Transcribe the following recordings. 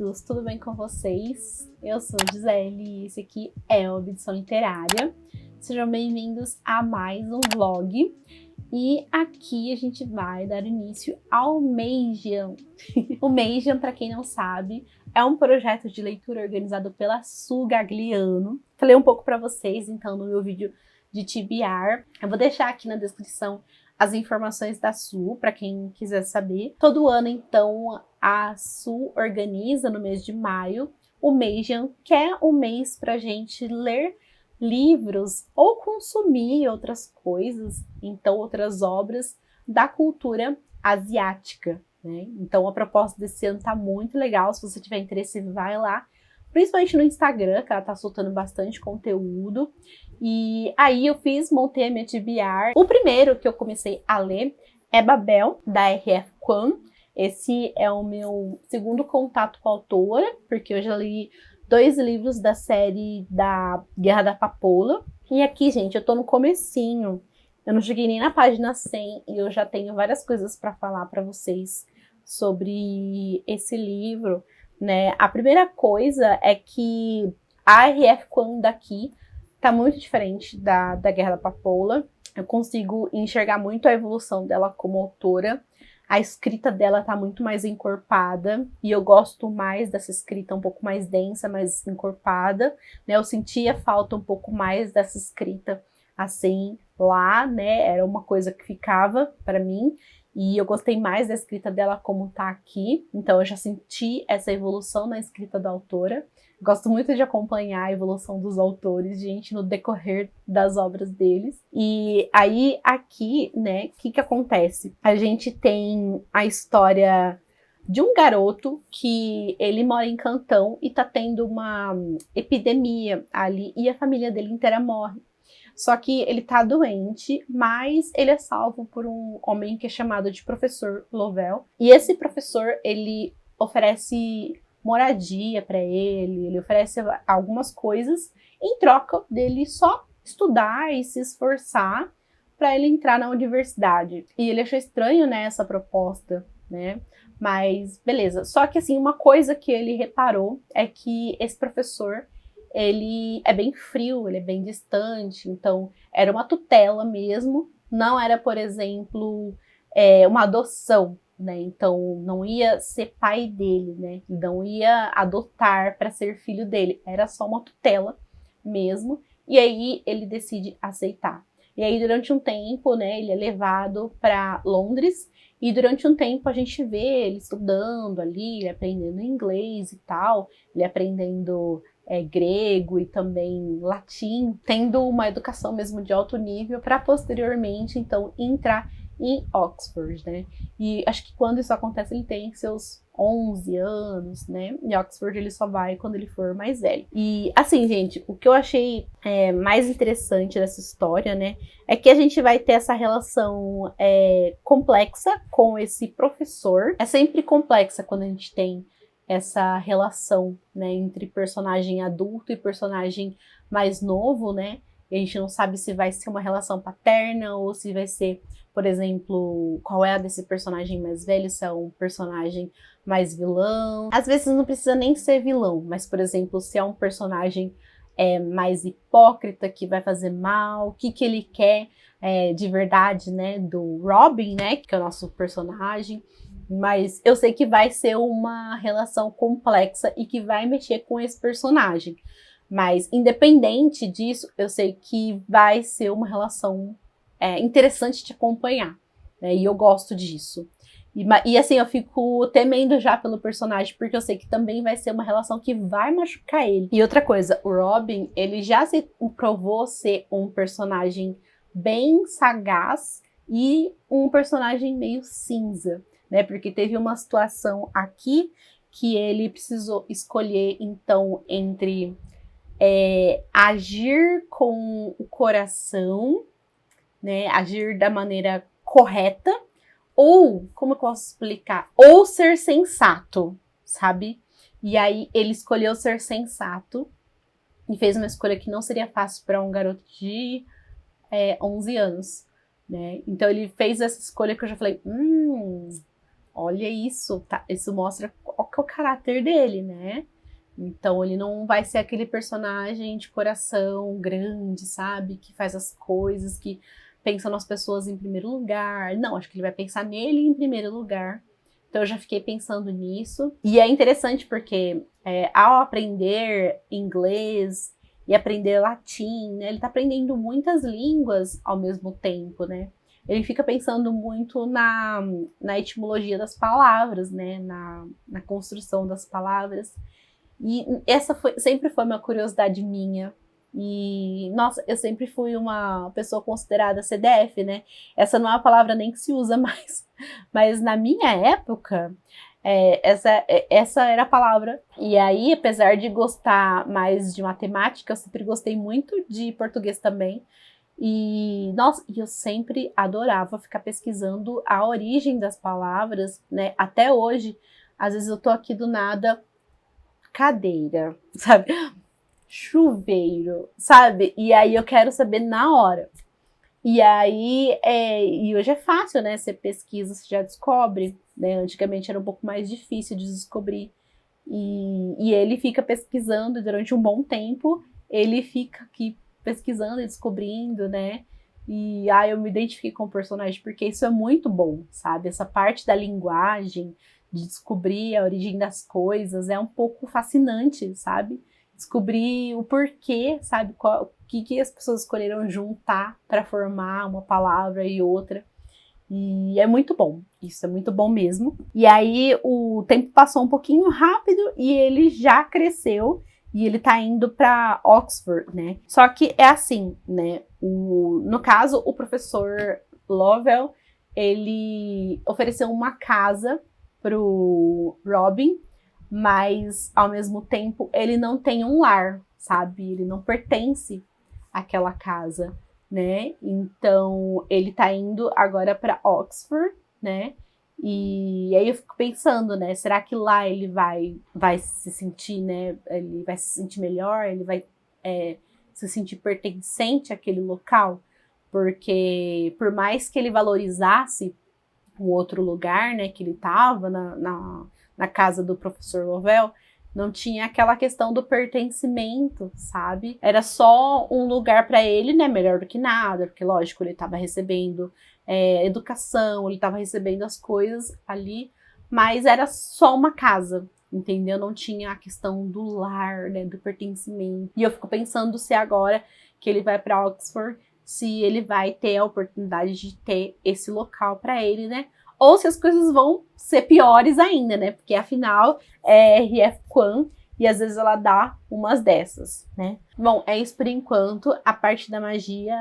queridos! Tudo bem com vocês? Eu sou Gisele e esse aqui é o Obedição Literária. Sejam bem-vindos a mais um vlog. E aqui a gente vai dar início ao Meijan. O Meijan, para quem não sabe, é um projeto de leitura organizado pela Su Gagliano. Falei um pouco para vocês, então, no meu vídeo de TBR. Eu vou deixar aqui na descrição as informações da Su, para quem quiser saber. Todo ano, então, a Su organiza no mês de maio o Meijan, que é um mês para a gente ler livros ou consumir outras coisas, então outras obras da cultura asiática, né? Então a proposta desse ano tá muito legal. Se você tiver interesse, vai lá, principalmente no Instagram, que ela tá soltando bastante conteúdo. E aí eu montei a minha TBR. O primeiro que eu comecei a ler é Babel, da R.F. Kuang. Esse é o meu segundo contato com a autora, porque eu já li 2 livros da série da Guerra da Papoula. E aqui, gente, eu tô no comecinho. Eu não cheguei nem na página 100 e eu já tenho várias coisas para falar para vocês sobre esse livro, né? A primeira coisa é que a R.F. Kuang daqui tá muito diferente da Guerra da Papoula. Eu consigo enxergar muito a evolução dela como autora. A escrita dela tá muito mais encorpada e eu gosto mais dessa escrita um pouco mais densa, mais encorpada, né? Eu sentia falta um pouco mais dessa escrita assim lá, né? Era uma coisa que ficava para mim e eu gostei mais da escrita dela como tá aqui. Então eu já senti essa evolução na escrita da autora. Gosto muito de acompanhar a evolução dos autores, gente, no decorrer das obras deles. E aí, aqui, né, o que acontece? A gente tem a história de um garoto que ele mora em Cantão e tá tendo uma epidemia ali e a família dele inteira morre. Só que ele tá doente, mas ele é salvo por um homem que é chamado de Professor Lovell. E esse professor, ele oferece moradia para ele oferece algumas coisas em troca dele só estudar e se esforçar para ele entrar na universidade. E ele achou estranho, né, essa proposta, né? Mas beleza. Só que assim, uma coisa que ele reparou é que esse professor, ele é bem frio, ele é bem distante, então era uma tutela mesmo, não era, por exemplo, uma adoção, né? Então não ia ser pai dele, né? Não ia adotar para ser filho dele, era só uma tutela mesmo. E aí ele decide aceitar. E aí durante um tempo, né, ele é levado para Londres e durante um tempo a gente vê ele estudando ali, ele aprendendo inglês e tal, ele aprendendo grego e também latim, tendo uma educação mesmo de alto nível para posteriormente então entrar em Oxford, né? E acho que quando isso acontece ele tem seus 11 anos, né? E Oxford ele só vai quando ele for mais velho. E assim, gente, o que eu achei mais interessante dessa história, né? É que a gente vai ter essa relação complexa com esse professor. É sempre complexa quando a gente tem essa relação, né, entre personagem adulto e personagem mais novo, né? E a gente não sabe se vai ser uma relação paterna ou se vai ser, por exemplo, qual é a desse personagem mais velho, se é um personagem mais vilão. Às vezes não precisa nem ser vilão, mas, por exemplo, se é um personagem mais hipócrita, que vai fazer mal, o que ele quer de verdade, né, do Robin, né, que é o nosso personagem. Mas eu sei que vai ser uma relação complexa e que vai mexer com esse personagem. Mas, independente disso, eu sei que vai ser uma relação interessante de acompanhar, né? E eu gosto disso. E assim, eu fico temendo já pelo personagem, porque eu sei que também vai ser uma relação que vai machucar ele. E outra coisa, o Robin, ele já se provou ser um personagem bem sagaz e um personagem meio cinza, né? Porque teve uma situação aqui que ele precisou escolher, então, entre agir com o coração, né? Agir da maneira correta, ou, como eu posso explicar? Ou ser sensato, sabe? E aí ele escolheu ser sensato e fez uma escolha que não seria fácil para um garoto de 11 anos, né? Então ele fez essa escolha que eu já falei, olha isso, tá? Isso mostra qual que com o caráter dele, né? Então ele não vai ser aquele personagem de coração grande, sabe? Que faz as coisas, que pensa nas pessoas em primeiro lugar. Não, acho que ele vai pensar nele em primeiro lugar. Então eu já fiquei pensando nisso. E é interessante porque ao aprender inglês e aprender latim, né, ele está aprendendo muitas línguas ao mesmo tempo, né? Ele fica pensando muito na etimologia das palavras, né? Na construção das palavras. E essa sempre foi uma curiosidade minha. E, nossa, eu sempre fui uma pessoa considerada CDF, né? Essa não é uma palavra nem que se usa mais. Mas na minha época, essa era a palavra. E aí, apesar de gostar mais de matemática, eu sempre gostei muito de português também. E, nossa, eu sempre adorava ficar pesquisando a origem das palavras, né? Até hoje, às vezes eu tô aqui do nada, cadeira, sabe? Chuveiro, sabe? E aí eu quero saber na hora. E aí, e hoje é fácil, né? Você pesquisa, você já descobre, né? Antigamente era um pouco mais difícil de descobrir. E ele fica pesquisando durante um bom tempo, ele fica aqui pesquisando e descobrindo, né? E eu me identifiquei com o personagem porque isso é muito bom, sabe? Essa parte da linguagem, de descobrir a origem das coisas, é um pouco fascinante, sabe? Descobrir o porquê, sabe? O que as pessoas escolheram juntar para formar uma palavra e outra. E é muito bom, isso é muito bom mesmo. E aí o tempo passou um pouquinho rápido e ele já cresceu e ele tá indo para Oxford, né? Só que é assim, né? No caso, o professor Lovell, ele ofereceu uma casa pro Robin, mas ao mesmo tempo ele não tem um lar, sabe? Ele não pertence àquela casa, né? Então ele tá indo agora para Oxford, né? E aí eu fico pensando, né? Será que lá ele vai se sentir, né? Ele vai se sentir melhor? Ele vai se sentir pertencente àquele local? Porque por mais que ele valorizasse o outro lugar, né? Que ele estava na casa do professor Lovell, não tinha aquela questão do pertencimento, sabe? Era só um lugar para ele, né? Melhor do que nada, porque lógico, ele estava recebendo educação, ele estava recebendo as coisas ali, mas era só uma casa, entendeu? Não tinha a questão do lar, né? Do pertencimento. E eu fico pensando se agora que ele vai para Oxford, se ele vai ter a oportunidade de ter esse local para ele, né? Ou se as coisas vão ser piores ainda, né? Porque afinal é R.F. Kuang e às vezes ela dá umas dessas, né? Bom, é isso por enquanto. A parte da magia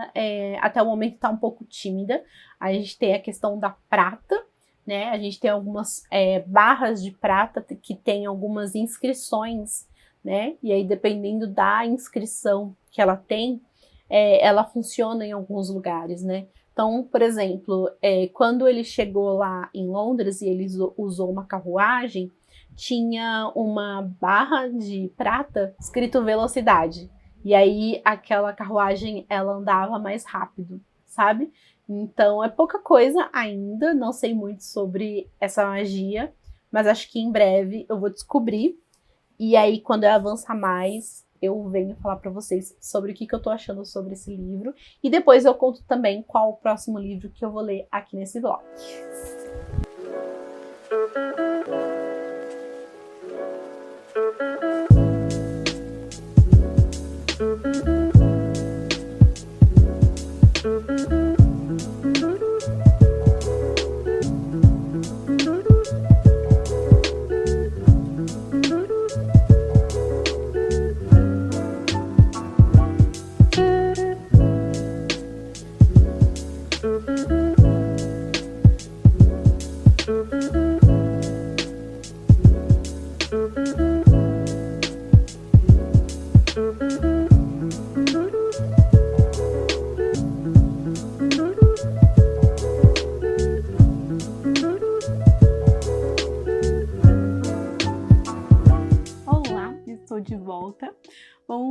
até o momento tá um pouco tímida. A gente tem a questão da prata, né? A gente tem algumas barras de prata que tem algumas inscrições, né? E aí, dependendo da inscrição que ela tem, ela funciona em alguns lugares, né? Então, por exemplo, quando ele chegou lá em Londres e ele usou uma carruagem, tinha uma barra de prata escrito velocidade. E aí, aquela carruagem, ela andava mais rápido, sabe? Então, é pouca coisa ainda, não sei muito sobre essa magia, mas acho que em breve eu vou descobrir. E aí, quando eu avançar mais, eu venho falar para vocês sobre o que eu tô achando sobre esse livro. E depois eu conto também qual o próximo livro que eu vou ler aqui nesse vlog.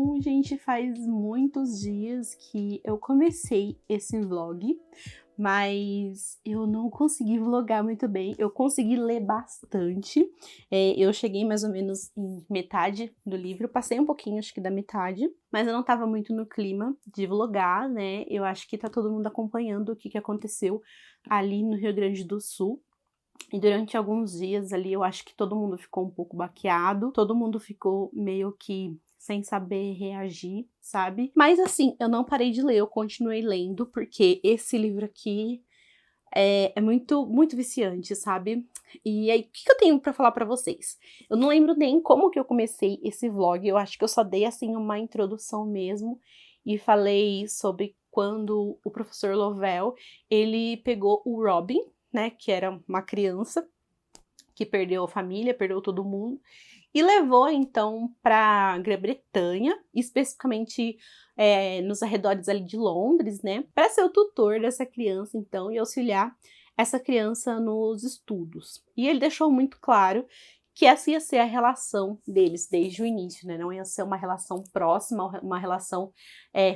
Então, gente, faz muitos dias que eu comecei esse vlog, mas eu não consegui vlogar muito bem. Eu consegui ler bastante. Eu cheguei mais ou menos em metade do livro, passei um pouquinho, acho que da metade, mas eu não tava muito no clima de vlogar, né? Eu acho que tá todo mundo acompanhando o que aconteceu ali no Rio Grande do Sul. E durante alguns dias ali, eu acho que todo mundo ficou um pouco baqueado, todo mundo ficou meio que sem saber reagir, sabe? Mas assim, eu não parei de ler, eu continuei lendo, porque esse livro aqui é muito, muito viciante, sabe? E aí, o que eu tenho pra falar pra vocês? Eu não lembro nem como que eu comecei esse vlog, eu acho que eu só dei, assim, uma introdução mesmo, e falei sobre quando o professor Lovell, ele pegou o Robin, né, que era uma criança que perdeu a família, perdeu todo mundo, e levou então para Grã-Bretanha, especificamente nos arredores ali de Londres, né, para ser o tutor dessa criança então e auxiliar essa criança nos estudos. E ele deixou muito claro que essa ia ser a relação deles desde o início, né, não ia ser uma relação próxima, uma relação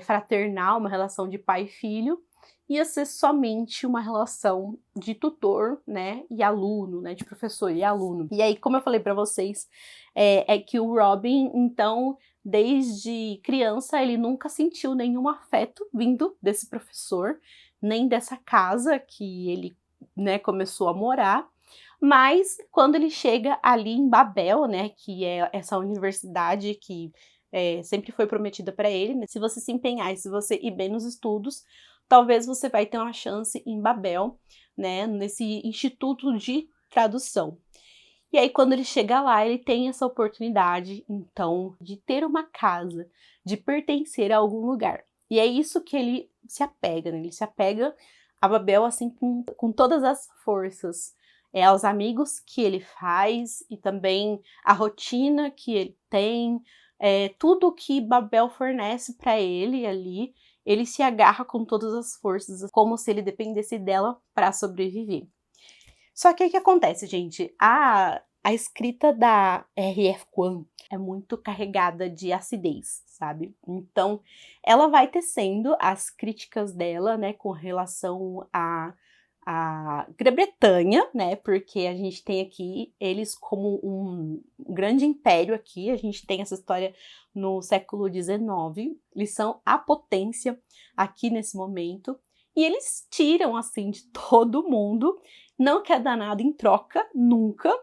fraternal, uma relação de pai e filho, ia ser somente uma relação de tutor, né, e aluno, né, de professor e aluno. E aí, como eu falei para vocês, é que o Robin, então, desde criança, ele nunca sentiu nenhum afeto vindo desse professor, nem dessa casa que ele, né, começou a morar. Mas quando ele chega ali em Babel, né, que é essa universidade que sempre foi prometida para ele, né, se você se empenhar e se você ir bem nos estudos, talvez você vai ter uma chance em Babel, né, nesse instituto de tradução. E aí, quando ele chega lá, ele tem essa oportunidade, então, de ter uma casa, de pertencer a algum lugar. E é isso que ele se apega, né? Ele se apega a Babel, assim, com todas as forças. Aos amigos que ele faz e também a rotina que ele tem, tudo que Babel fornece para ele ali, ele se agarra com todas as forças, como se ele dependesse dela para sobreviver. Só que o que acontece, gente? A escrita da R.F. Kuang é muito carregada de acidez, sabe? Então, ela vai tecendo as críticas dela, né, com relação a Grã-Bretanha, né, porque a gente tem aqui eles como um grande império aqui, a gente tem essa história no século XIX, eles são a potência aqui nesse momento, e eles tiram, assim, de todo mundo, não quer dar nada em troca, nunca,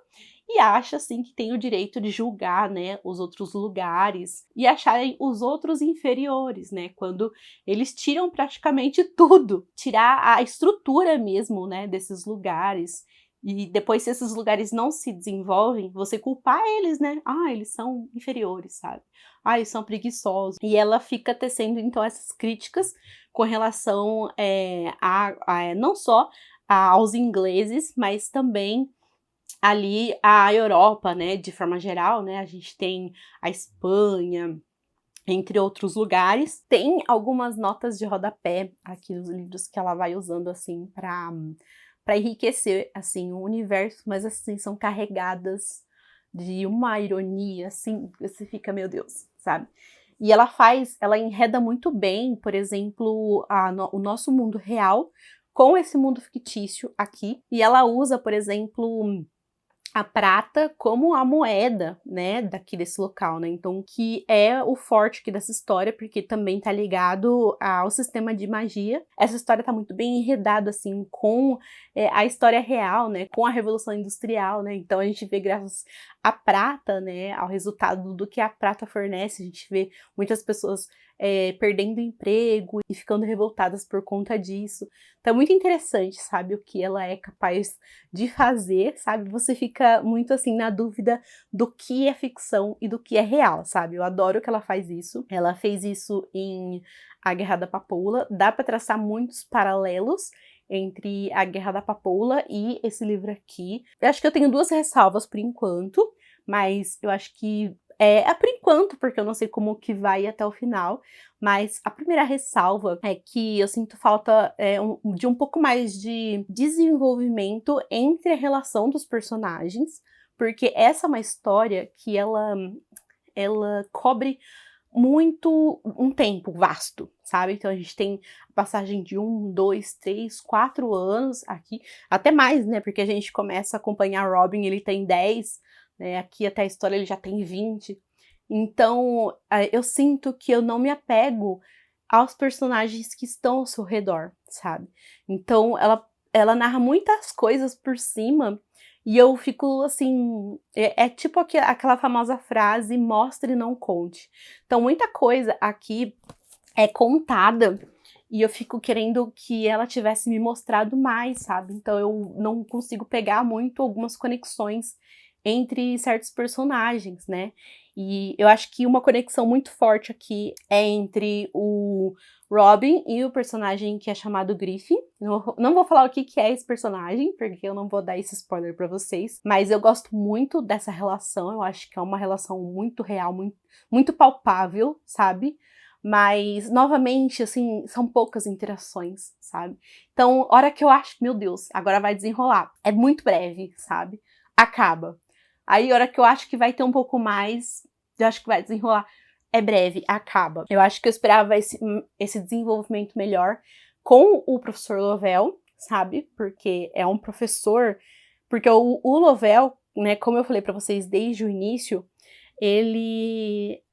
e acha, assim, que tem o direito de julgar, né, os outros lugares e acharem os outros inferiores, né, quando eles tiram praticamente tudo, tirar a estrutura mesmo, né, desses lugares. E depois, se esses lugares não se desenvolvem, você culpar eles, né? Ah, eles são inferiores, sabe? Ah, eles são preguiçosos. E ela fica tecendo, então, essas críticas com relação não só aos ingleses, mas também ali a Europa, né, de forma geral, né, a gente tem a Espanha, entre outros lugares. Tem algumas notas de rodapé aqui nos livros que ela vai usando, assim, para enriquecer, assim, o universo, mas, assim, são carregadas de uma ironia, assim, você fica, meu Deus, sabe? E ela enreda muito bem, por exemplo, o nosso mundo real com esse mundo fictício aqui, e ela usa, por exemplo, a prata como a moeda, né, daqui desse local, né, então que é o forte aqui dessa história, porque também tá ligado ao sistema de magia. Essa história tá muito bem enredada, assim, com a história real, né, com a Revolução Industrial, né, então a gente vê graças à prata, né, ao resultado do que a prata fornece, a gente vê muitas pessoas perdendo emprego e ficando revoltadas por conta disso. Então é muito interessante, sabe, o que ela é capaz de fazer, sabe? Você fica muito assim na dúvida do que é ficção e do que é real, sabe? Eu adoro que ela faz isso. Ela fez isso em A Guerra da Papoula. Dá para traçar muitos paralelos entre A Guerra da Papoula e esse livro aqui. Eu acho que eu tenho duas ressalvas por enquanto, mas eu acho que é por enquanto, porque eu não sei como que vai até o final, mas a primeira ressalva é que eu sinto falta de um pouco mais de desenvolvimento entre a relação dos personagens, porque essa é uma história que ela cobre um tempo vasto, sabe? Então a gente tem a passagem de 1, 2, 3, 4 anos aqui, até mais, né? Porque a gente começa a acompanhar Robin, ele tem 10, né? Aqui até a história ele já tem 20. Então eu sinto que eu não me apego aos personagens que estão ao seu redor, sabe? Então ela narra muitas coisas por cima e eu fico assim, tipo aquela famosa frase, mostre e não conte. Então muita coisa aqui é contada e eu fico querendo que ela tivesse me mostrado mais, sabe? Então eu não consigo pegar muito algumas conexões entre certos personagens, né? E eu acho que uma conexão muito forte aqui é entre o Robin e o personagem que é chamado Griffin. Não vou falar o que é esse personagem, porque eu não vou dar esse spoiler pra vocês, mas eu gosto muito dessa relação, eu acho que é uma relação muito real, muito palpável, sabe? Mas, novamente, assim, são poucas interações, sabe? Então, hora que eu acho, meu Deus, agora vai desenrolar. É muito breve, sabe? Acaba. Aí, hora que eu acho que vai ter um pouco mais, eu acho que vai desenrolar. É breve, acaba. Eu acho que eu esperava esse desenvolvimento melhor com o professor Lovell, sabe? Porque é um professor... Porque o Lovell, né, como eu falei pra vocês desde o início, ele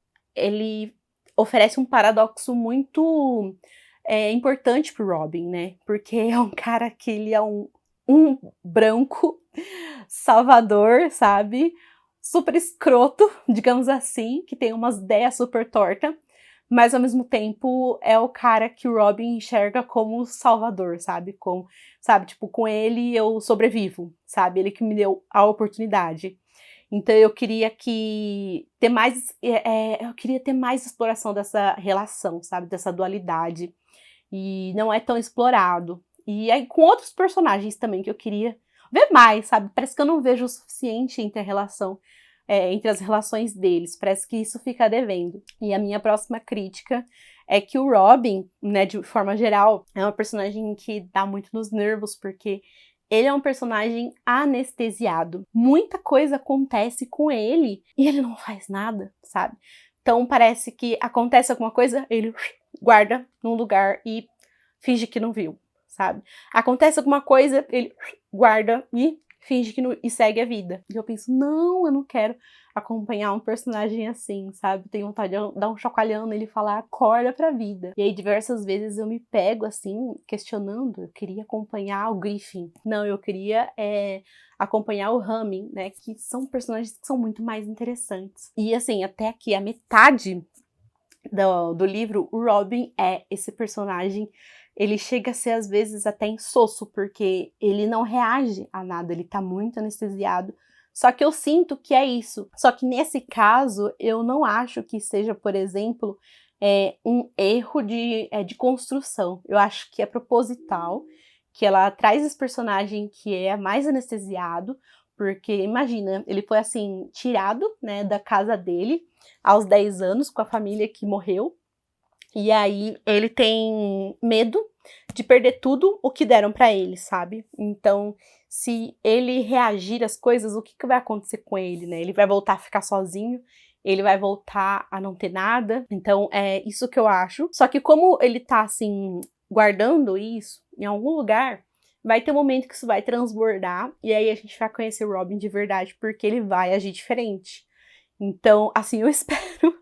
oferece um paradoxo muito importante pro Robin, né? Porque é um cara que ele é um branco salvador, sabe? Super escroto, digamos assim, que tem umas ideias super tortas, mas ao mesmo tempo é o cara que o Robin enxerga como salvador, sabe? Tipo, com ele eu sobrevivo, sabe? Ele que me deu a oportunidade. Então eu queria ter mais exploração dessa relação, sabe? Dessa dualidade. E não é tão explorado. E aí com outros personagens também que eu queria ver mais, sabe? Parece que eu não vejo o suficiente entre entre as relações deles. Parece que isso fica devendo. E a minha próxima crítica é que o Robin, né, de forma geral, é uma personagem que dá muito nos nervos, porque ele é um personagem anestesiado. Muita coisa acontece com ele e ele não faz nada, sabe? Então parece que acontece alguma coisa, ele guarda num lugar e finge que não viu, sabe? Acontece alguma coisa, ele guarda e finge que não, e segue a vida. E eu penso, não, eu não quero acompanhar um personagem assim, sabe? Tenho vontade de dar um chacoalhão nele e falar, acorda pra vida. E aí diversas vezes eu me pego assim, questionando, eu queria acompanhar o Griffin. Não, eu queria acompanhar o Rami, né? Que são personagens que são muito mais interessantes. E assim, até aqui a metade do livro, o Robin é esse personagem. Ele chega a ser, às vezes, até insosso, porque ele não reage a nada, ele tá muito anestesiado. Só que eu sinto que é isso. Só que nesse caso, eu não acho que seja, por exemplo, um erro de construção. Eu acho que é proposital, que ela traz esse personagem que é mais anestesiado, porque, imagina, ele foi, assim, tirado, né, da casa dele aos 10 anos, com a família que morreu. E aí ele tem medo de perder tudo o que deram pra ele, sabe? Então, se ele reagir às coisas, o que vai acontecer com ele, né? Ele vai voltar a ficar sozinho, ele vai voltar a não ter nada. Então, é isso que eu acho. Só que como ele tá, assim, guardando isso em algum lugar, vai ter um momento que isso vai transbordar, e aí a gente vai conhecer o Robin de verdade, porque ele vai agir diferente. Então, assim, eu espero...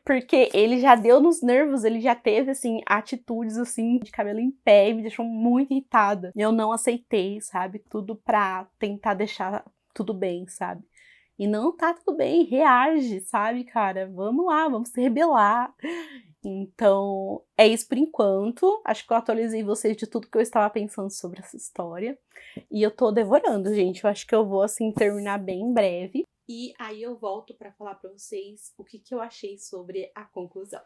Porque ele já deu nos nervos, ele já teve, assim, atitudes, assim, de cabelo em pé e me deixou muito irritada. Eu não aceitei, sabe? Tudo pra tentar deixar tudo bem, sabe? E não tá tudo bem, reage, sabe, cara? Vamos lá, vamos se rebelar. Então, é isso por enquanto. Acho que eu atualizei vocês de tudo que eu estava pensando sobre essa história. E eu tô devorando, gente. Eu acho que eu vou, assim, terminar bem em breve. E aí eu volto para falar para vocês o que eu achei sobre a conclusão.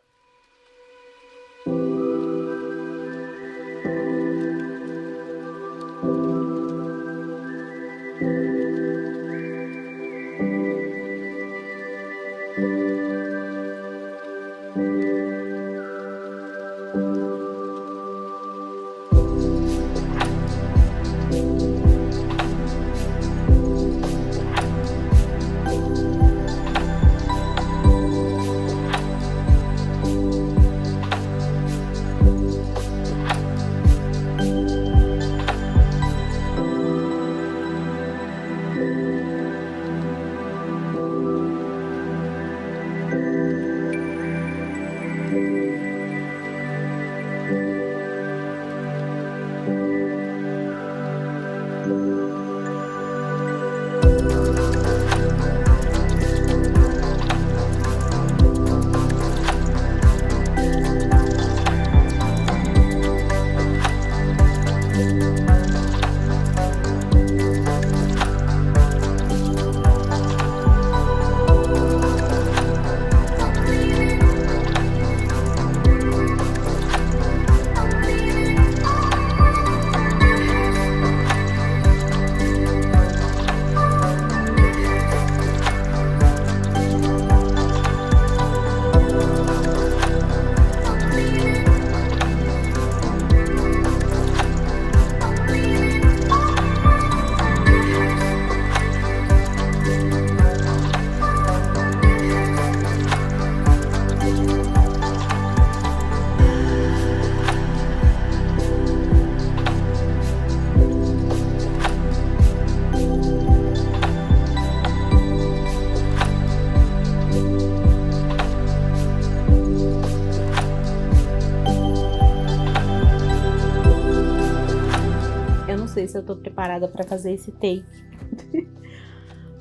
sei se eu tô preparada pra fazer esse take.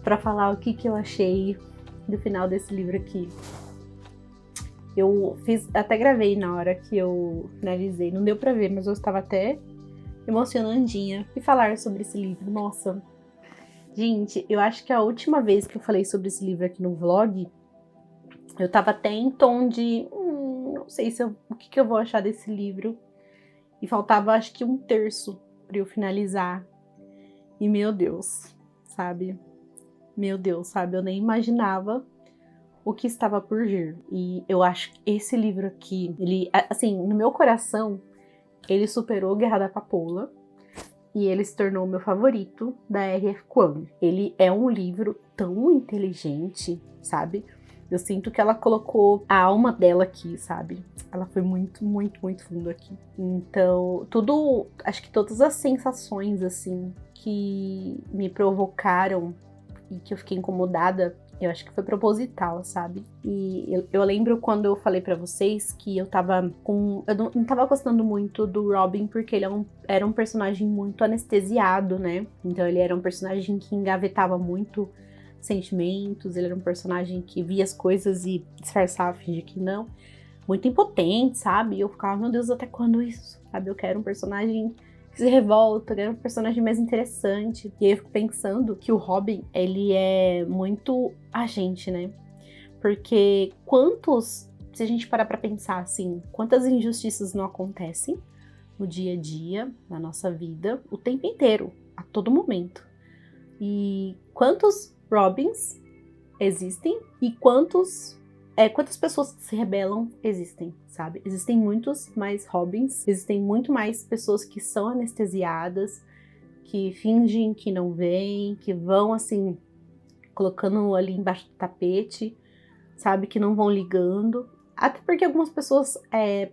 Pra falar o que eu achei do final desse livro aqui. Eu até gravei na hora que eu finalizei. Não deu pra ver, mas eu estava até emocionandinha. E falar sobre esse livro, nossa. Gente, eu acho que a última vez que eu falei sobre esse livro aqui no vlog, eu tava até em tom de... não sei o que eu vou achar desse livro. E faltava, acho que 1/3 pra eu finalizar. E meu Deus, sabe? Meu Deus, sabe? Eu nem imaginava o que estava por vir. E eu acho que esse livro aqui, ele, assim, no meu coração, ele superou Guerra da Papoula. E ele se tornou o meu favorito da R.F. Kuang. Ele é um livro tão inteligente, sabe? Eu sinto que ela colocou a alma dela aqui, sabe? Ela foi muito, muito, muito fundo aqui. Então, acho que todas as sensações, assim, que me provocaram e que eu fiquei incomodada, eu acho que foi proposital, sabe? E eu lembro quando eu falei pra vocês que eu não tava gostando muito do Robin porque ele era um personagem muito anestesiado, né? Então ele era um personagem que engavetava muito sentimentos, ele era um personagem que via as coisas e disfarçava, fingia que não. Muito impotente, sabe? E eu ficava, meu Deus, até quando isso? Sabe? Eu quero um personagem que se revolta, é um personagem mais interessante. E aí eu fico pensando que o Robin, ele é muito agente, né? Porque se a gente parar pra pensar assim, quantas injustiças não acontecem no dia a dia, na nossa vida, o tempo inteiro, a todo momento. E quantos Robins existem e quantas pessoas que se rebelam existem, sabe? Existem muitos mais Robins, existem muito mais pessoas que são anestesiadas, que fingem que não veem, que vão, assim, colocando ali embaixo do tapete, sabe? Que não vão ligando. Até porque algumas pessoas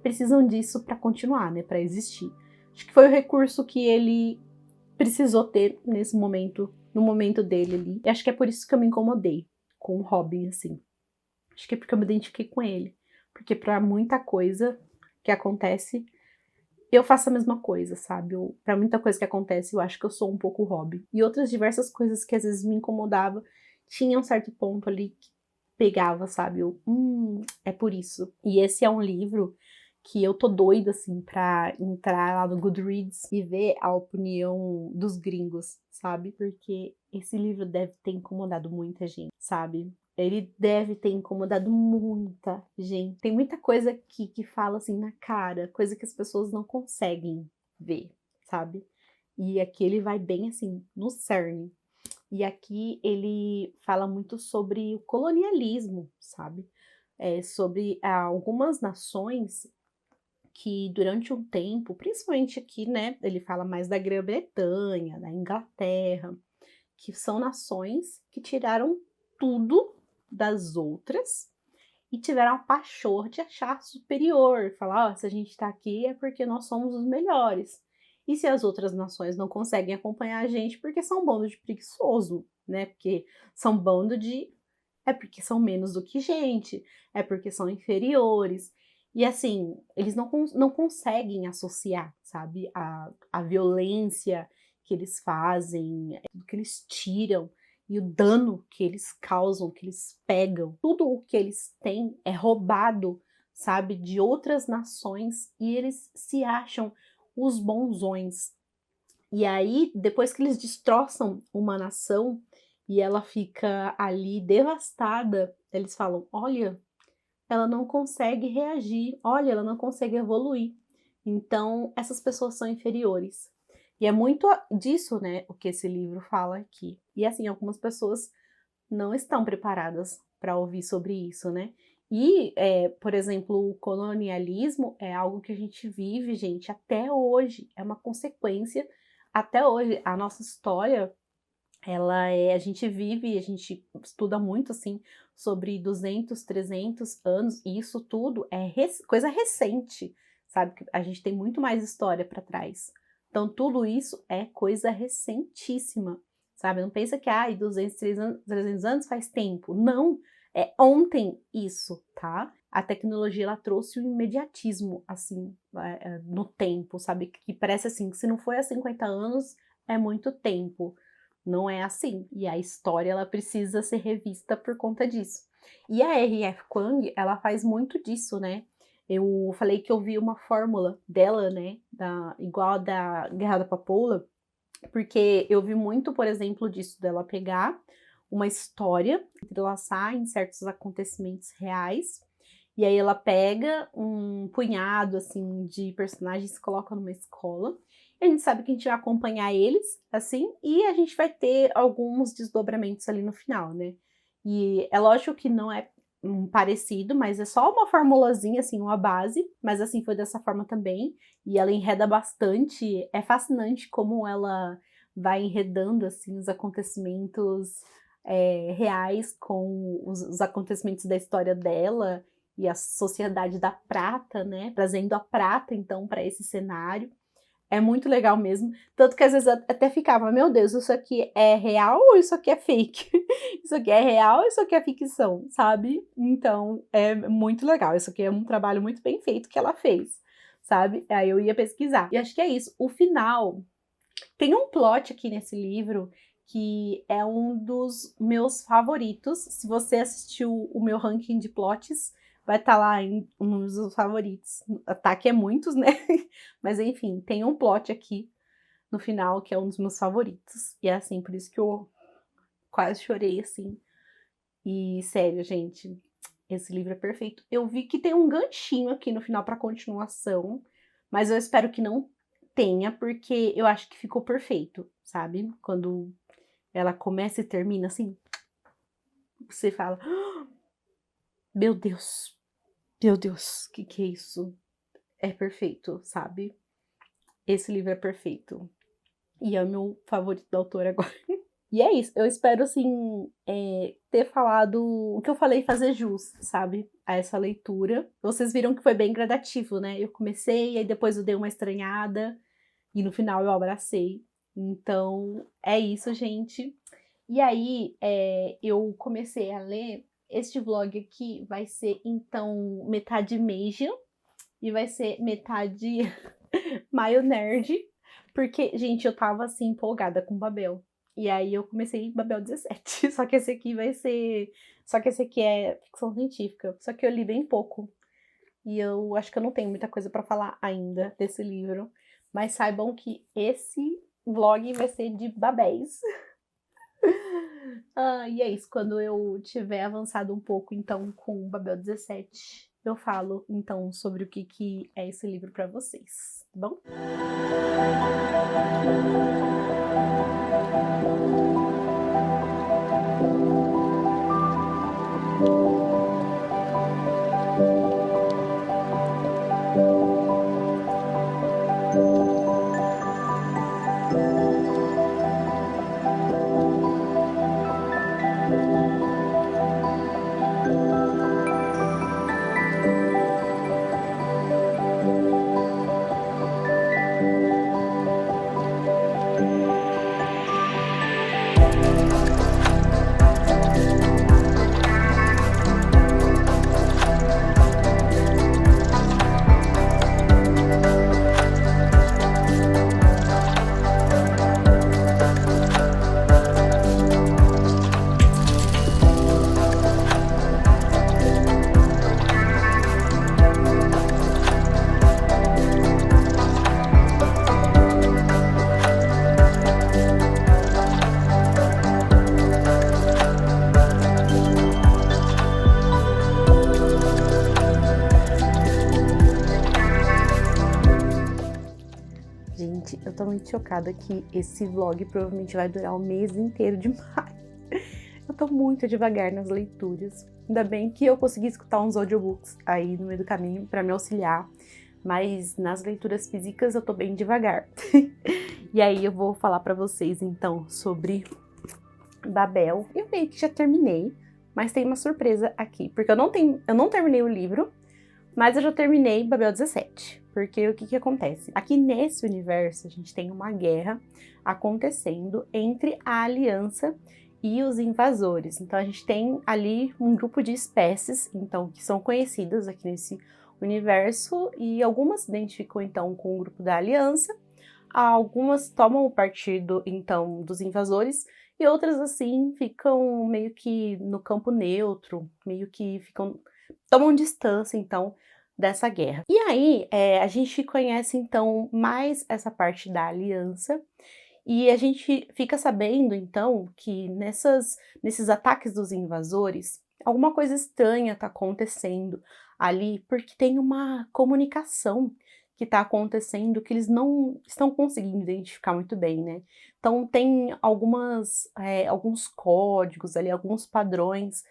precisam disso pra continuar, né? Pra existir. Acho que foi o recurso que ele precisou ter nesse momento, no momento dele ali. E acho que é por isso que eu me incomodei com o Robin, assim. Acho que é porque eu me identifiquei com ele. Porque pra muita coisa que acontece, eu faço a mesma coisa, sabe? Pra muita coisa que acontece, eu acho que eu sou um pouco Robin. E outras diversas coisas que às vezes me incomodavam, tinha um certo ponto ali que pegava, sabe? É por isso. E esse é um livro que eu tô doida, assim, pra entrar lá no Goodreads e ver a opinião dos gringos, sabe? Porque esse livro deve ter incomodado muita gente, sabe? Ele deve ter incomodado muita gente. Tem muita coisa aqui que fala assim na cara, coisa que as pessoas não conseguem ver, sabe? E aqui ele vai bem assim, no cerne. E aqui ele fala muito sobre o colonialismo, sabe? Sobre algumas nações que durante um tempo, principalmente aqui, né? Ele fala mais da Grã-Bretanha, da Inglaterra, que são nações que tiraram tudo das outras e tiveram a pachorra de achar superior, falar, se a gente tá aqui é porque nós somos os melhores. E se as outras nações não conseguem acompanhar a gente, porque são um bando de preguiçoso, né? Porque são bando de... É porque são menos do que gente, é porque são inferiores. E assim, eles não conseguem associar, sabe? A violência que eles fazem, tudo que eles tiram e o dano que eles causam, que eles pegam, tudo o que eles têm é roubado, sabe, de outras nações e eles se acham os bonzões. E aí, depois que eles destroçam uma nação e ela fica ali devastada, eles falam: olha, ela não consegue reagir, olha, ela não consegue evoluir. Então, essas pessoas são inferiores. E é muito disso, né, o que esse livro fala aqui. E assim, algumas pessoas não estão preparadas para ouvir sobre isso, né? E, por exemplo, o colonialismo é algo que a gente vive, gente, até hoje. É uma consequência até hoje. A nossa história, a gente vive, a gente estuda muito, assim, sobre 200, 300 anos, e isso tudo é coisa recente, sabe? A gente tem muito mais história para trás. Então, tudo isso é coisa recentíssima, sabe? Não pensa que, 200, 300 anos faz tempo. Não, é ontem isso, tá? A tecnologia, ela trouxe o imediatismo, assim, no tempo, sabe? Que parece assim, que se não foi há 50 anos, é muito tempo. Não é assim. E a história, ela precisa ser revista por conta disso. E a R.F. Kuang, ela faz muito disso, né? Eu falei que eu vi uma fórmula dela, né? Igual a da Guerra da Papoula, porque eu vi muito, por exemplo, disso, dela pegar uma história, entrelaçar em certos acontecimentos reais, e aí ela pega um punhado, assim, de personagens e coloca numa escola, e a gente sabe que a gente vai acompanhar eles, assim, e a gente vai ter alguns desdobramentos ali no final, né? E é lógico que não é parecido, mas é só uma formulazinha, assim, uma base, mas assim, foi dessa forma também, e ela enreda bastante, é fascinante como ela vai enredando, assim, os acontecimentos reais com os acontecimentos da história dela, e a sociedade da prata, né, trazendo a prata, então, para esse cenário. É muito legal mesmo, tanto que às vezes até ficava, meu Deus, isso aqui é real ou isso aqui é fake? Isso aqui é real ou isso aqui é ficção, sabe? Então, é muito legal, isso aqui é um trabalho muito bem feito que ela fez, sabe? Aí eu ia pesquisar. E acho que é isso, o final, tem um plot aqui nesse livro que é um dos meus favoritos. Se você assistiu o meu ranking de plots, vai estar lá em um dos favoritos. Tá, que é muitos, né? Mas enfim, tem um plot aqui no final que é um dos meus favoritos. E é assim, por isso que eu quase chorei, assim. E sério, gente, esse livro é perfeito. Eu vi que tem um ganchinho aqui no final para continuação, mas eu espero que não tenha, porque eu acho que ficou perfeito, sabe? Quando ela começa e termina assim, você fala, meu Deus, o que é isso? É perfeito, sabe? Esse livro é perfeito. E é o meu favorito da autora agora. E é isso, eu espero, assim, ter falado o que eu falei, fazer jus, sabe, a essa leitura. Vocês viram que foi bem gradativo, né? Eu comecei, aí depois eu dei uma estranhada, e no final eu abracei. Então, é isso, gente. E aí, eu comecei a ler. Este vlog aqui vai ser, então, metade Meijo e vai ser metade Maio Nerd, porque, gente, eu tava, assim, empolgada com Babel. E aí eu comecei Babel 17, só que esse aqui vai ser... Só que esse aqui é ficção científica, só que eu li bem pouco. E eu acho que eu não tenho muita coisa pra falar ainda desse livro, mas saibam que esse vlog vai ser de babéis. E é isso, quando eu tiver avançado um pouco, então, com Babel 17, eu falo, então, sobre o que é esse livro pra vocês, tá bom? Gente, eu tô muito chocada que esse vlog provavelmente vai durar o mês inteiro de maio. Eu tô muito devagar nas leituras. Ainda bem que eu consegui escutar uns audiobooks aí no meio do caminho pra me auxiliar. Mas nas leituras físicas eu tô bem devagar. E aí eu vou falar pra vocês então sobre Babel. Eu meio que já terminei, mas tem uma surpresa aqui. Porque eu não terminei o livro, mas eu já terminei Babel 17. Porque o que acontece? Aqui nesse universo a gente tem uma guerra acontecendo entre a Aliança e os invasores. Então a gente tem ali um grupo de espécies, então, que são conhecidas aqui nesse universo, e algumas se identificam então com o grupo da Aliança, algumas tomam o partido, então, dos invasores, e outras, assim, ficam meio que no campo neutro, meio que tomam distância, então, dessa guerra. E aí, a gente conhece, então, mais essa parte da aliança, e a gente fica sabendo, então, que nesses ataques dos invasores, alguma coisa estranha está acontecendo ali, porque tem uma comunicação que está acontecendo que eles não estão conseguindo identificar muito bem, né? Então tem alguns códigos ali, alguns padrões,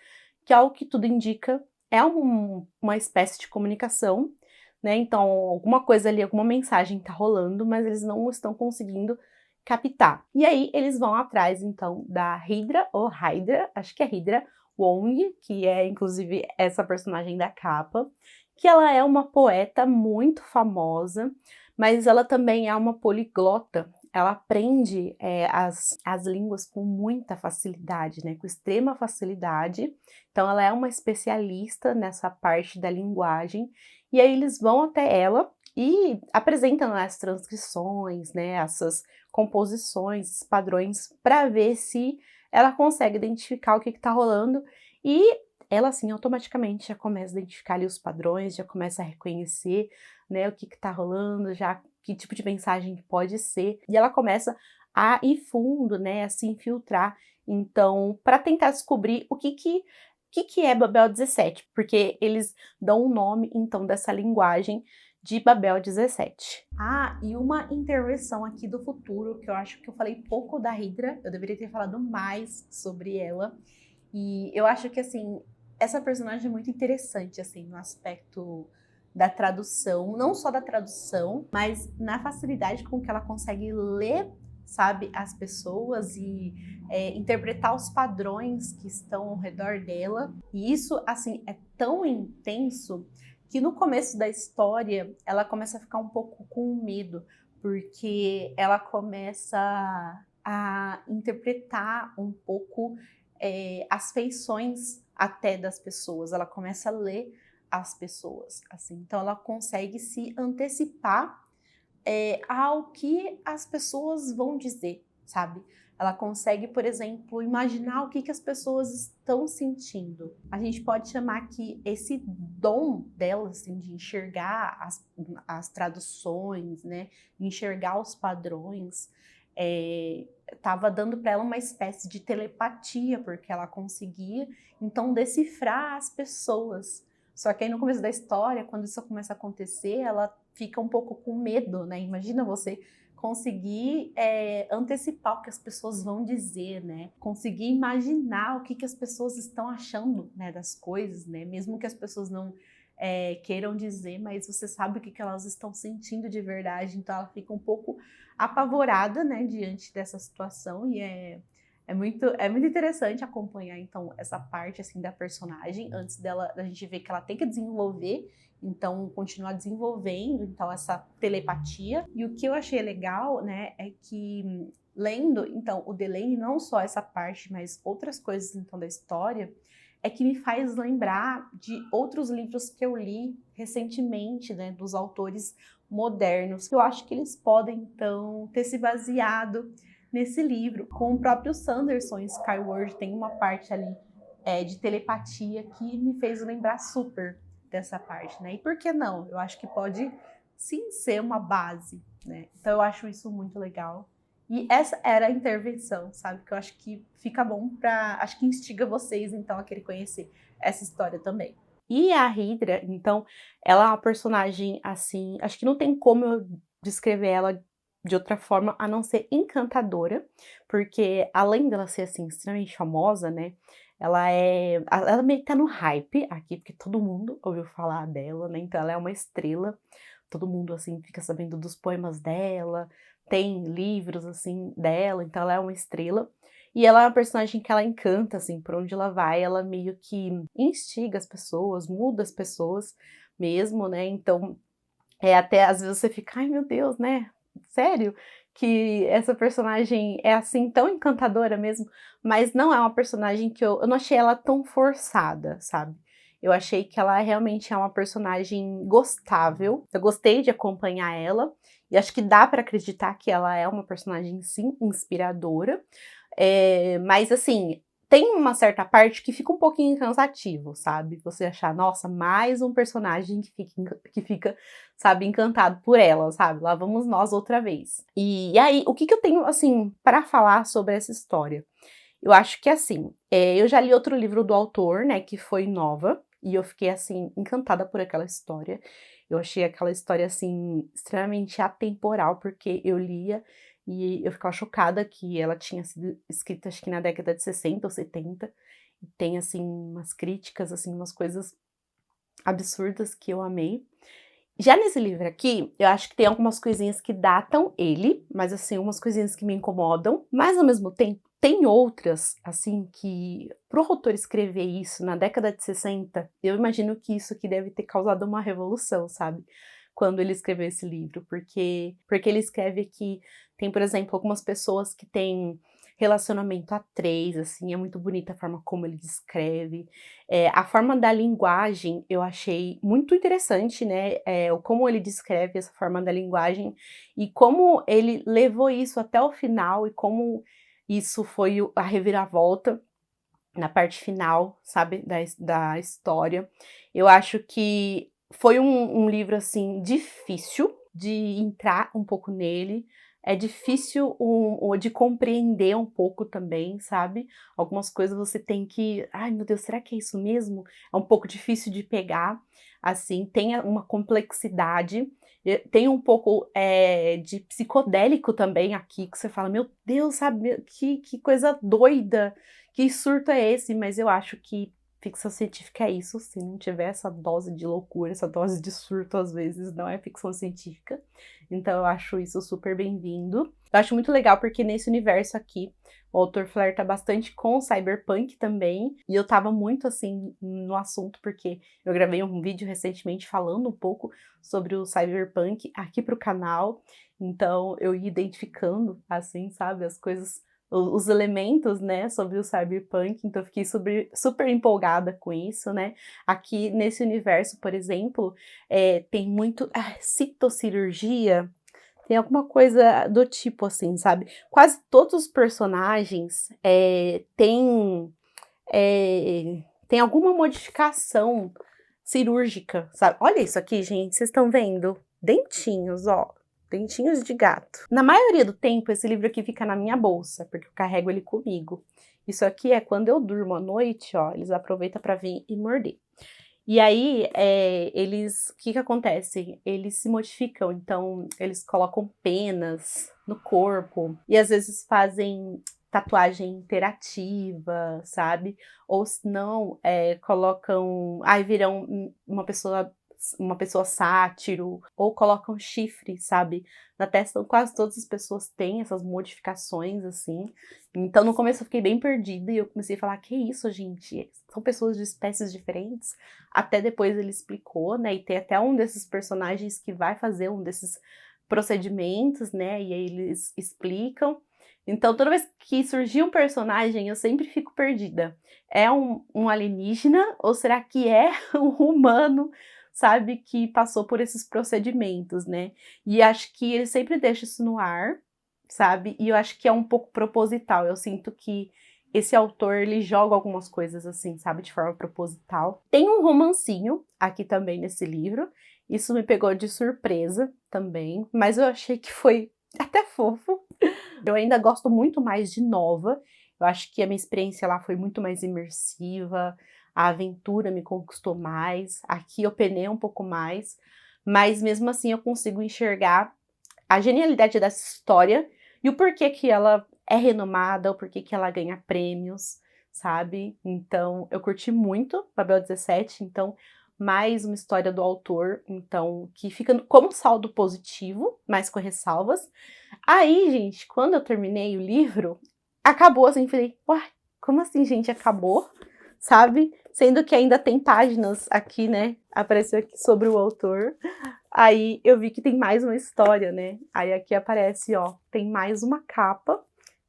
que ao que tudo indica é uma espécie de comunicação, né? Então alguma coisa ali, alguma mensagem está rolando, mas eles não estão conseguindo captar. E aí eles vão atrás, então, da Hydra, ou Hydra, acho que é Hydra Wong, que é inclusive essa personagem da capa, que ela é uma poeta muito famosa, mas ela também é uma poliglota. Ela aprende as línguas com muita facilidade, né? Com extrema facilidade. Então ela é uma especialista nessa parte da linguagem. E aí eles vão até ela e apresentam as transcrições, né? Essas composições, esses padrões, para ver se ela consegue identificar o que está rolando. E ela, assim, automaticamente já começa a identificar ali os padrões, já começa a reconhecer, né, o que tá rolando, já que tipo de mensagem que pode ser, e ela começa a ir fundo, né, a se infiltrar, então, para tentar descobrir o que é Babel 17, porque eles dão o nome, então, dessa linguagem de Babel 17. Ah, e uma intervenção aqui do futuro, que eu acho que eu falei pouco da Hydra, eu deveria ter falado mais sobre ela, e eu acho que, assim, essa personagem é muito interessante, assim, no aspecto da tradução, não só da tradução, mas na facilidade com que ela consegue ler, sabe, as pessoas e interpretar os padrões que estão ao redor dela. E isso, assim, é tão intenso que no começo da história ela começa a ficar um pouco com medo, porque ela começa a interpretar um pouco as feições até das pessoas, ela começa a ler as pessoas, assim, então ela consegue se antecipar ao que as pessoas vão dizer, sabe? Ela consegue, por exemplo, imaginar o que as pessoas estão sentindo. A gente pode chamar que esse dom dela, assim, de enxergar as traduções, né? Enxergar os padrões, estava dando para ela uma espécie de telepatia, porque ela conseguia, então, decifrar as pessoas. Só que aí no começo da história, quando isso começa a acontecer, ela fica um pouco com medo, né? Imagina você conseguir antecipar o que as pessoas vão dizer, né? Conseguir imaginar o que as pessoas estão achando, né, das coisas, né? Mesmo que as pessoas não queiram dizer, mas você sabe o que elas estão sentindo de verdade, então ela fica um pouco apavorada, né, diante dessa situação, e é muito interessante acompanhar, então, essa parte, assim, da personagem, antes da gente ver que ela tem que desenvolver, então, continuar desenvolvendo, então, essa telepatia. E o que eu achei legal, né, é que, lendo, então, o Delaney, não só essa parte, mas outras coisas, então, da história, é que me faz lembrar de outros livros que eu li recentemente, né, dos autores modernos. Eu acho que eles podem, então, ter se baseado nesse livro. Com o próprio Sanderson em Skyward, tem uma parte ali de telepatia que me fez lembrar super dessa parte, né? E por que não? Eu acho que pode sim ser uma base, né? Então eu acho isso muito legal. E essa era a intervenção, sabe? Que eu acho que fica bom acho que instiga vocês, então, a querer conhecer essa história também. E a Hydra, então, ela é uma personagem, assim, acho que não tem como eu descrever ela de outra forma a não ser encantadora, porque além dela ser, assim, extremamente famosa, né, ela meio que tá no hype aqui, porque todo mundo ouviu falar dela, né, então ela é uma estrela, todo mundo, assim, fica sabendo dos poemas dela, tem livros, assim, dela, então ela é uma estrela. E ela é uma personagem que ela encanta, assim, por onde ela vai, ela meio que instiga as pessoas, muda as pessoas mesmo, né? Então, até às vezes você fica, ai meu Deus, né? Sério? Que essa personagem é assim, tão encantadora mesmo, mas não é uma personagem que eu não achei ela tão forçada, sabe? Eu achei que ela realmente é uma personagem gostável. Eu gostei de acompanhar ela. E acho que dá para acreditar que ela é uma personagem, sim, inspiradora. Mas, assim, tem uma certa parte que fica um pouquinho cansativo, sabe? Você achar, nossa, mais um personagem que fica, sabe, encantado por ela, sabe? Lá vamos nós outra vez. E aí, o que eu tenho, assim, para falar sobre essa história? Eu acho que, assim, eu já li outro livro do autor, né, que foi Nova, e eu fiquei, assim, encantada por aquela história. Eu achei aquela história, assim, extremamente atemporal, porque eu lia e eu ficava chocada que ela tinha sido escrita, acho que na década de 60 ou 70, e tem, assim, umas críticas, assim, umas coisas absurdas que eu amei. Já nesse livro aqui, eu acho que tem algumas coisinhas que datam ele, mas assim, umas coisinhas que me incomodam, mas ao mesmo tempo tem outras, assim, que pro autor escrever isso na década de 60, eu imagino que isso aqui deve ter causado uma revolução, sabe? Quando ele escreveu esse livro, porque ele escreve que tem, por exemplo, algumas pessoas que têm relacionamento a três, assim, é muito bonita a forma como ele descreve. A forma da linguagem eu achei muito interessante, né? Como ele descreve essa forma da linguagem e como ele levou isso até o final e como isso foi a reviravolta na parte final, sabe, da história. Eu acho que foi um livro, assim, difícil de entrar um pouco nele. É difícil de compreender um pouco também, sabe? Algumas coisas você tem que. Ai, meu Deus, será que é isso mesmo? É um pouco difícil de pegar. Assim, tem uma complexidade. Tem um pouco de psicodélico também aqui, que você fala, meu Deus, sabe? Que coisa doida. Que surto é esse? Mas eu acho que ficção científica é isso, se não tiver essa dose de loucura, essa dose de surto, às vezes, não é ficção científica. Então eu acho isso super bem-vindo. Eu acho muito legal porque nesse universo aqui, o autor flerta bastante com o cyberpunk também, e eu tava muito, assim, no assunto, porque eu gravei um vídeo recentemente falando um pouco sobre o cyberpunk aqui pro canal, então eu ia identificando, assim, sabe, as coisas, os elementos, né, sobre o cyberpunk, então eu fiquei super empolgada com isso, né. Aqui nesse universo, por exemplo, tem muito citocirurgia, tem alguma coisa do tipo assim, sabe. Quase todos os personagens têm alguma modificação cirúrgica, sabe. Olha isso aqui, gente, vocês estão vendo? Dentinhos, ó. Dentinhos de gato. Na maioria do tempo, esse livro aqui fica na minha bolsa, porque eu carrego ele comigo. Isso aqui é quando eu durmo à noite, ó, eles aproveitam para vir e morder. E aí, o que acontece? Eles se modificam, então eles colocam penas no corpo e às vezes fazem tatuagem interativa, sabe? Ou se não, colocam, viram uma pessoa sátiro, ou colocam chifre, sabe, na testa. Então, quase todas as pessoas têm essas modificações, assim. Então, no começo eu fiquei bem perdida e eu comecei a falar, que isso, gente? São pessoas de espécies diferentes? Até depois ele explicou, né, e tem até um desses personagens que vai fazer um desses procedimentos, né, e aí eles explicam. Então, toda vez que surgir um personagem, eu sempre fico perdida. É um alienígena ou será que é um humano, sabe, que passou por esses procedimentos, né? E acho que ele sempre deixa isso no ar, sabe? E eu acho que é um pouco proposital. Eu sinto que esse autor, ele joga algumas coisas assim, sabe, de forma proposital. Tem um romancinho aqui também nesse livro. Isso me pegou de surpresa também, mas eu achei que foi até fofo. Eu ainda gosto muito mais de Nova. Eu acho que a minha experiência lá foi muito mais imersiva, a aventura me conquistou mais. Aqui eu penei um pouco mais, mas mesmo assim eu consigo enxergar a genialidade dessa história e o porquê que ela é renomada, o porquê que ela ganha prêmios, sabe? Então, eu curti muito Babel 17, então, mais uma história do autor, então, que fica como saldo positivo, mas com ressalvas. Aí, gente, quando eu terminei o livro, acabou assim, falei, uai, como assim, gente, acabou? Sabe? Sendo que ainda tem páginas aqui, né? Apareceu aqui sobre o autor. Aí eu vi que tem mais uma história, né? Aí aqui aparece, ó, tem mais uma capa,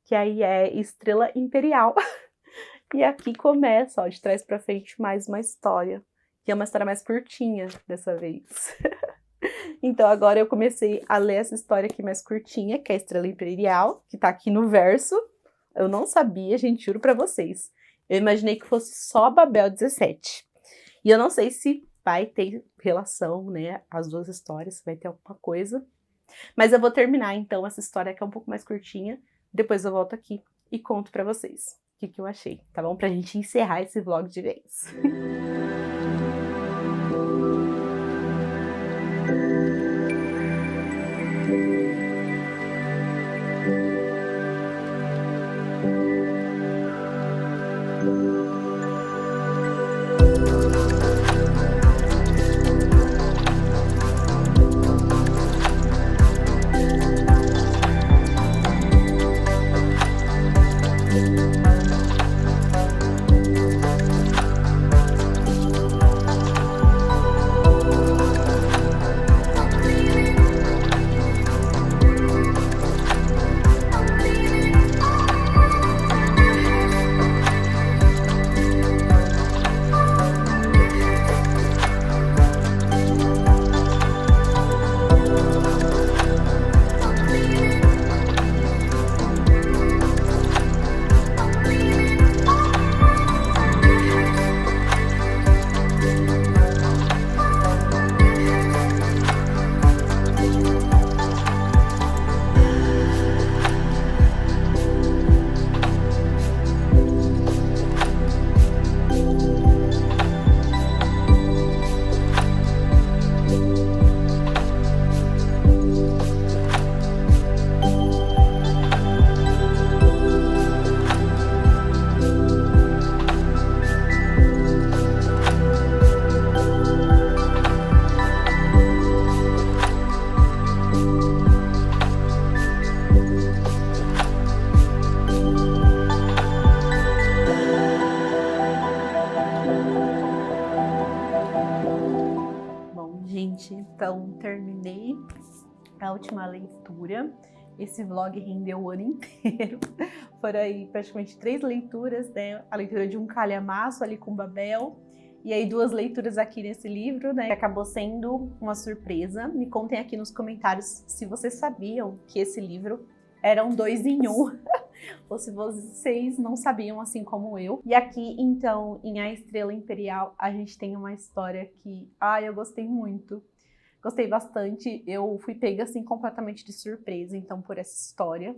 que aí é Estrela Imperial. E aqui começa, ó, de trás pra frente, mais uma história. que é uma história mais curtinha dessa vez. Então agora eu comecei a ler essa história aqui mais curtinha, que é a Estrela Imperial, que tá aqui no verso. Eu não sabia, gente, juro pra vocês. Eu imaginei que fosse só Babel 17. E eu não sei se vai ter relação, né, as duas histórias, se vai ter alguma coisa. Mas eu vou terminar, então, essa história que é um pouco mais curtinha. Depois eu volto aqui e conto pra vocês o que eu achei, tá bom? Pra gente encerrar esse vlog de vez. Então, terminei a última leitura. Esse vlog rendeu o ano inteiro. Foram aí praticamente 3 leituras, né? A leitura de um calhamaço ali com Babel. E aí 2 leituras aqui nesse livro, né? Que acabou sendo uma surpresa. Me contem aqui nos comentários se vocês sabiam que esse livro era um 2 em 1. Ou se vocês não sabiam, assim como eu. E aqui, então, em A Estrela Imperial, a gente tem uma história que... eu gostei muito. Gostei bastante, eu fui pega assim completamente de surpresa, então, por essa história.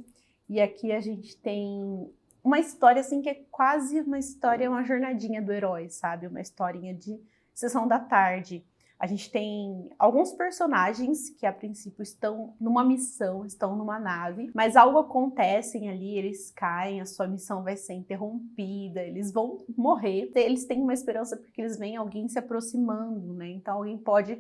E aqui a gente tem uma história assim que é quase uma história, uma jornadinha do herói, sabe? Uma historinha de sessão da tarde. A gente tem alguns personagens que a princípio estão numa missão, estão numa nave, mas algo acontece ali, eles caem, a sua missão vai ser interrompida, eles vão morrer. Eles têm uma esperança porque eles veem alguém se aproximando, né? Então alguém pode...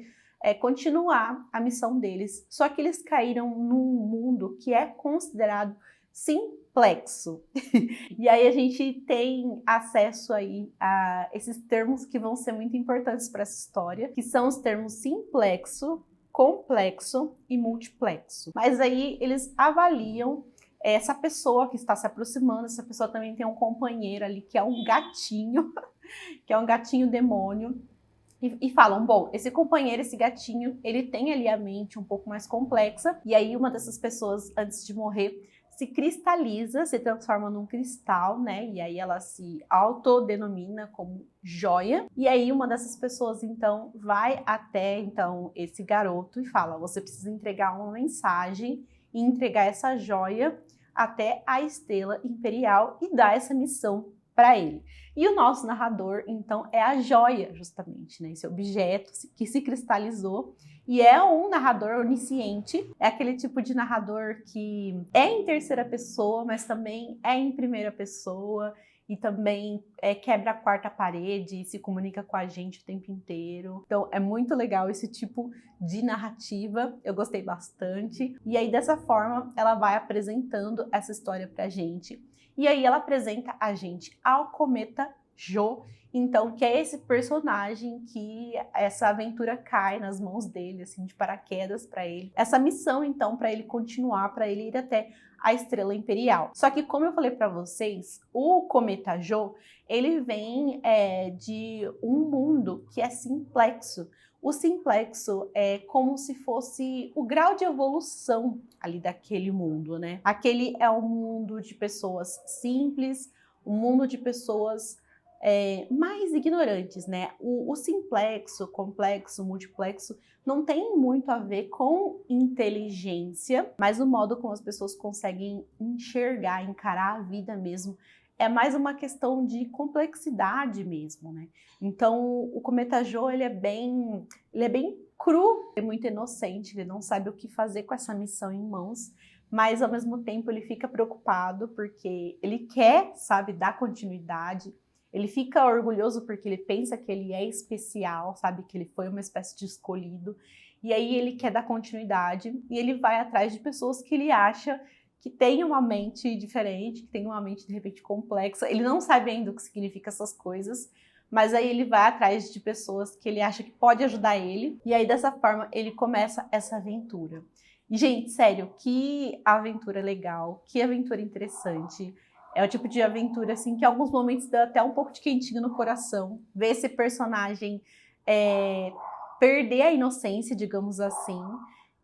continuar a missão deles, só que eles caíram num mundo que é considerado simplexo. E aí a gente tem acesso aí a esses termos que vão ser muito importantes para essa história, que são os termos simplexo, complexo e multiplexo. Mas aí eles avaliam essa pessoa que está se aproximando, essa pessoa também tem um companheiro ali que é um gatinho, que é um gatinho demônio, e falam, bom, esse companheiro, esse gatinho, ele tem ali a mente um pouco mais complexa, e aí uma dessas pessoas, antes de morrer, se cristaliza, se transforma num cristal, né, e aí ela se autodenomina como joia, e aí uma dessas pessoas, então, vai até, então, esse garoto e fala, você precisa entregar uma mensagem e entregar essa joia até a Estrela Imperial e dar essa missão para ele. E o nosso narrador, então, é a joia, justamente, né? Esse objeto que se cristalizou. E é um narrador onisciente, é aquele tipo de narrador que é em terceira pessoa, mas também é em primeira pessoa, e também quebra a quarta parede e se comunica com a gente o tempo inteiro. Então é muito legal esse tipo de narrativa, eu gostei bastante. E aí dessa forma ela vai apresentando essa história pra gente. E aí ela apresenta a gente ao cometa Jo Então, que é esse personagem que essa aventura cai nas mãos dele, assim, de paraquedas para ele. Essa missão, então, para ele continuar, para ele ir até a Estrela Imperial. Só que, como eu falei para vocês, o Cometa Jo, ele vem de um mundo que é simplexo. O simplexo é como se fosse o grau de evolução ali daquele mundo, né? Aquele é um mundo de pessoas simples, um mundo de pessoas mais ignorantes, né? O simplexo, complexo, multiplexo não tem muito a ver com inteligência, mas o modo como as pessoas conseguem enxergar, encarar a vida mesmo, é mais uma questão de complexidade mesmo, né? Então, o Cometa Jo, ele é bem cru, é muito inocente, ele não sabe o que fazer com essa missão em mãos, mas ao mesmo tempo ele fica preocupado porque ele quer, sabe, dar continuidade. Ele fica orgulhoso porque ele pensa que ele é especial, sabe, que ele foi uma espécie de escolhido. E aí ele quer dar continuidade e ele vai atrás de pessoas que ele acha que tem uma mente diferente, que tem uma mente de repente complexa. Ele não sabe ainda o que significa essas coisas, mas aí ele vai atrás de pessoas que ele acha que pode ajudar ele. E aí dessa forma ele começa essa aventura. E gente, sério, que aventura legal, que aventura interessante. É o tipo de aventura assim que em alguns momentos dá até um pouco de quentinho no coração. Ver esse personagem perder a inocência, digamos assim,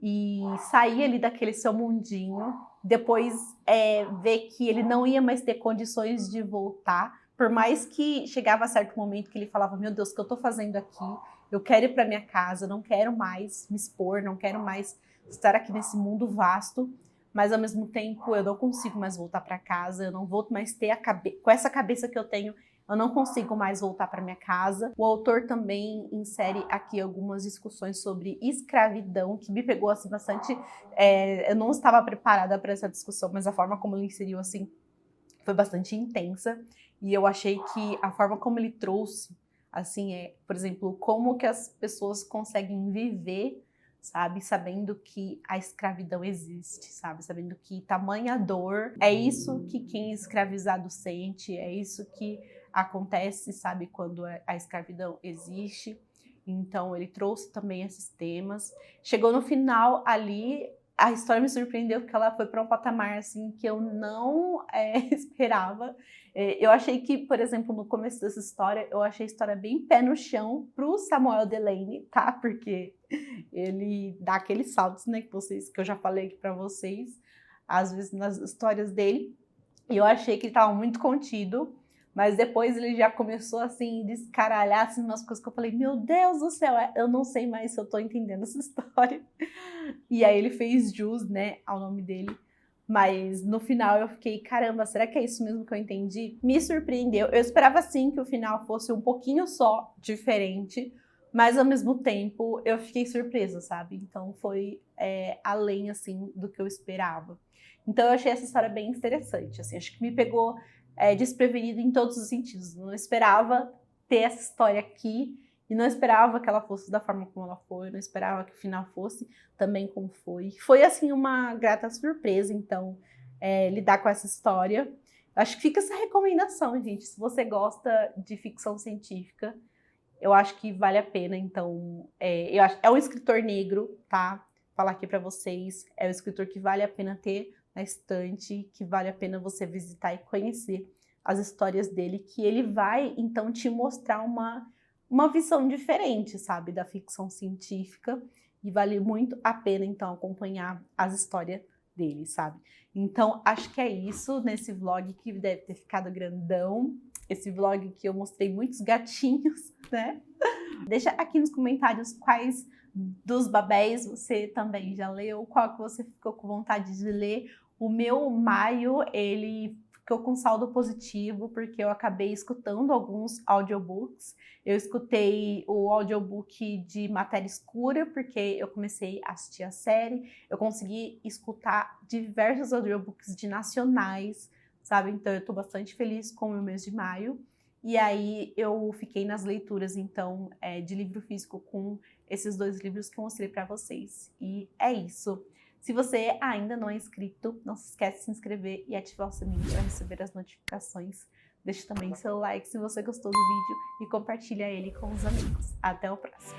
e sair ali daquele seu mundinho, depois ver que ele não ia mais ter condições de voltar, por mais que chegava a certo momento que ele falava, meu Deus, o que eu tô fazendo aqui? Eu quero ir para minha casa, não quero mais me expor, não quero mais estar aqui nesse mundo vasto, mas ao mesmo tempo eu não consigo mais voltar para casa, eu não vou mais ter com essa cabeça que eu tenho, eu não consigo mais voltar para minha casa. O autor também insere aqui algumas discussões sobre escravidão, que me pegou assim bastante. Eu não estava preparada para essa discussão, mas a forma como ele inseriu assim foi bastante intensa. E eu achei que a forma como ele trouxe, assim, por exemplo, como que as pessoas conseguem viver, sabe, sabendo que a escravidão existe, sabe, sabendo que tamanha dor, é isso que quem é escravizado sente, é isso que acontece, sabe, quando a escravidão existe. Então ele trouxe também esses temas. Chegou no final ali, a história me surpreendeu porque ela foi para um patamar assim que eu não esperava. Eu achei que, por exemplo, no começo dessa história, eu achei a história bem pé no chão pro Samuel Delany, tá? Porque ele dá aqueles saltos, né, que eu já falei aqui para vocês, às vezes nas histórias dele. E eu achei que ele estava muito contido, mas depois ele já começou assim, descaralhar assim, umas coisas que eu falei, meu Deus do céu, eu não sei mais se eu tô entendendo essa história. E aí ele fez jus, né, ao nome dele. Mas no final eu fiquei, caramba, será que é isso mesmo que eu entendi? Me surpreendeu. Eu esperava sim que o final fosse um pouquinho só diferente, mas ao mesmo tempo eu fiquei surpresa, sabe? Então foi além assim do que eu esperava. Então eu achei essa história bem interessante, assim, acho que me pegou desprevenido em todos os sentidos. Não esperava ter essa história aqui e não esperava que ela fosse da forma como ela foi, não esperava que o final fosse também como foi. Foi assim uma grata surpresa, então, lidar com essa história. Acho que fica essa recomendação, gente. Se você gosta de ficção científica, eu acho que vale a pena. Então, eu acho, é um escritor negro, tá? Falar aqui para vocês, é um escritor que vale a pena ter na estante, que vale a pena você visitar e conhecer as histórias dele, que ele vai, então, te mostrar uma visão diferente, sabe, da ficção científica, e vale muito a pena, então, acompanhar as histórias dele, sabe? Então, acho que é isso nesse vlog que deve ter ficado grandão, esse vlog que eu mostrei muitos gatinhos, né? Deixa aqui nos comentários quais dos babéis você também já leu, qual que você ficou com vontade de ler. O meu Maio, ele ficou com saldo positivo, porque eu acabei escutando alguns audiobooks. Eu escutei o audiobook de Matéria Escura, porque eu comecei a assistir a série. Eu consegui escutar diversos audiobooks de nacionais, sabe? Então eu tô bastante feliz com o meu mês de maio. E aí eu fiquei nas leituras, então, de livro físico com esses 2 livros que eu mostrei para vocês. E é isso. Se você ainda não é inscrito, não se esquece de se inscrever e ativar o sininho para receber as notificações Deixa também seu like se você gostou do vídeo e compartilha ele com os amigos. Até o próximo!